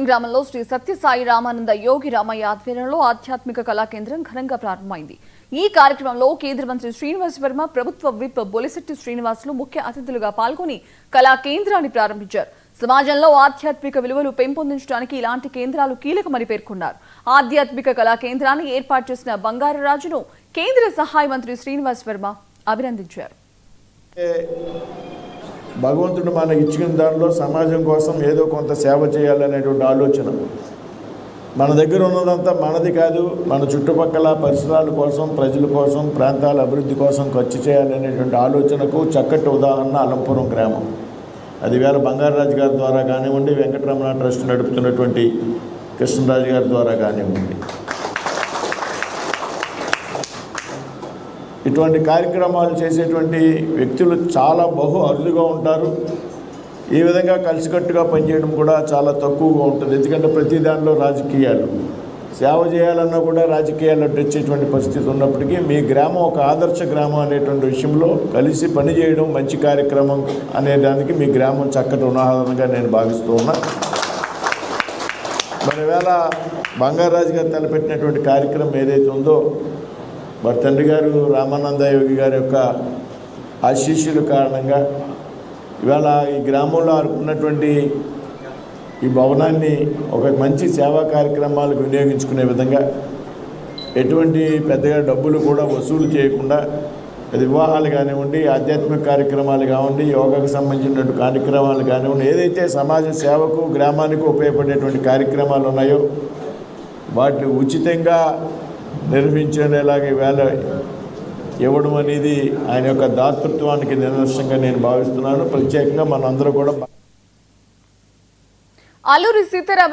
గ్రామంలో శ్రీ సత్యసాయి రామానంద యోగి రామయ్య ఆధ్వర్యంలో ఆధ్యాత్మిక కళా కేంద్రం ఘనంగా ప్రారంభమైంది. ఈ కార్యక్రమంలో కేంద్ర మంత్రి శ్రీనివాస్ వర్మ, ప్రభుత్వ విప్ బొలిశెట్టి శ్రీనివాసులు ముఖ్య అతిథులుగా పాల్గొని కళా కేంద్రాన్ని ప్రారంభించారు. సమాజంలో ఆధ్యాత్మిక విలువలు పెంపొందించడానికి ఇలాంటి కేంద్రాలు కీలకమని పేర్కొన్నారు. ఆధ్యాత్మిక కళా కేంద్రాన్ని ఏర్పాటు చేసిన బంగారరాజును కేంద్ర సహాయ మంత్రి శ్రీనివాస్ వర్మ అభినందించారు. భగవంతుడు మనకి ఇచ్చిన దానిలో సమాజం కోసం ఏదో కొంత సేవ చేయాలనేటువంటి ఆలోచన. మన దగ్గర ఉన్నదంతా మనది కాదు, మన చుట్టుపక్కల పరిసరాల కోసం, ప్రజల కోసం, ప్రాంతాల అభివృద్ధి కోసం ఖర్చు చేయాలనేటువంటి ఆలోచనకు చక్కటి ఉదాహరణ అలంపురం గ్రామం. అది వేళ బంగారరాజు గారి ద్వారా కానివ్వండి, వెంకటరమణ ట్రస్ట్ నడుపుతున్నటువంటి కృష్ణరాజు గారి ద్వారా కానివ్వండి, ఇటువంటి కార్యక్రమాలు చేసేటువంటి వ్యక్తులు చాలా బహు అరుదుగా ఉంటారు. ఈ విధంగా కలిసికట్టుగా పనిచేయడం కూడా చాలా తక్కువగా ఉంటుంది. ఎందుకంటే ప్రతి దానిలో రాజకీయాలు, సేవ చేయాలన్నా కూడా రాజకీయాలు వచ్చేటువంటి పరిస్థితి ఉన్నప్పటికీ మీ గ్రామం ఒక ఆదర్శ గ్రామం అనేటువంటి విషయంలో కలిసి పనిచేయడం మంచి కార్యక్రమం అనేదానికి మీ గ్రామం చక్కటి ఉదాహరణగా నేను భావిస్తూ ఉన్నా. మరి వేళ బంగారరాజు గారు తలపెట్టినటువంటి కార్యక్రమం ఏదైతే ఉందో, మరి తండ్రి గారు రామానంద యోగి గారి యొక్క ఆశీస్సుల కారణంగా ఇవాళ ఈ గ్రామంలో ఉన్నటువంటి ఈ భవనాన్ని ఒక మంచి సేవా కార్యక్రమాలకు వినియోగించుకునే విధంగా, ఎటువంటి పెద్దగా డబ్బులు కూడా వసూలు చేయకుండా, అది వివాహాలు కానివ్వండి, ఆధ్యాత్మిక కార్యక్రమాలు కానివ్వండి, యోగాకు సంబంధించినటువంటి కార్యక్రమాలు కానివ్వండి, ఏదైతే సమాజ సేవకు గ్రామానికి ఉపయోగపడేటువంటి కార్యక్రమాలు ఉన్నాయో వాటిని ఉచితంగా నిర్వహించేలాగా ఈవేళ ఇవ్వడం అనేది ఆయన యొక్క దాతృత్వానికి నిదర్శనంగా నేను భావిస్తున్నాను. ప్రత్యేకంగా మనందరూ కూడా అల్లూరి సీతారామ